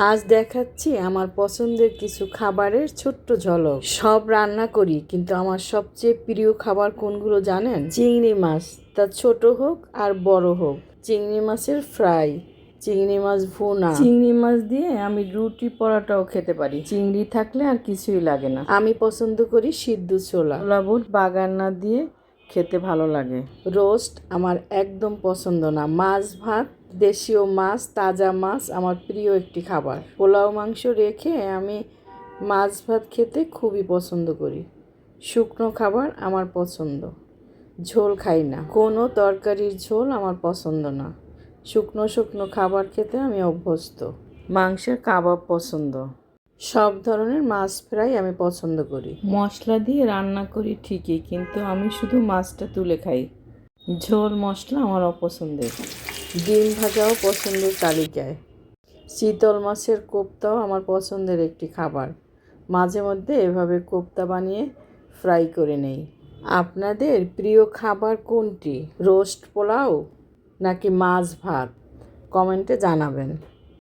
আজ দেখাচ্ছি আমার পছন্দের কিছু খাবারের ছোট্ট ঝলক। সব রান্না করি, কিন্তু আমার সবচেয়ে প্রিয় খাবার কোনগুলো জানেন? চিংড়ি মাছ, তা ছোট হোক আর বড় হোক। চিংড়ি মাছের ফ্রাই, চিংড়ি মাছ ভুনা, চিংড়ি মাছ দিয়ে আমি রুটি পরোটাও খেতে পারি। চিংড়ি থাকলে আর কিছুই লাগে না। আমি পছন্দ করি সিদ্ধ ছোলা, ছোলা বুট বাগার না দিয়ে খেতে ভালো লাগে। রোস্ট আমার একদম পছন্দ না। মাছ ভাত, দেশীয় মাছ, তাজা মাছ আমার প্রিয় একটি খাবার। পোলাও মাংস রেখে আমি মাছ ভাত খেতে খুবই পছন্দ করি। শুকনো খাবার আমার পছন্দ, ঝোল খাই না। কোনো তরকারির ঝোল আমার পছন্দ না। শুকনো শুকনো খাবার খেতে আমি অভ্যস্ত। মাংসের কাবাব পছন্দ। সব ধরনের মাছ ফ্রাই আমি পছন্দ করি। মশলা দিয়ে রান্না করি ঠিকই, কিন্তু আমি শুধু মাছটা তুলে খাই। ঝোল মশলা আমার অপছন্দের। ডিম ভাজাও পছন্দের তালিকায়। চিতল মাছের কোপ্তাও আমার পছন্দের একটি খাবার। মাঝে মধ্যে এভাবে কোপ্তা বানিয়ে ফ্রাই করে নেই। আপনাদের প্রিয় খাবার কোনটি? রোস্ট পোলাও নাকি মাছ ভাত? কমেন্টে জানাবেন।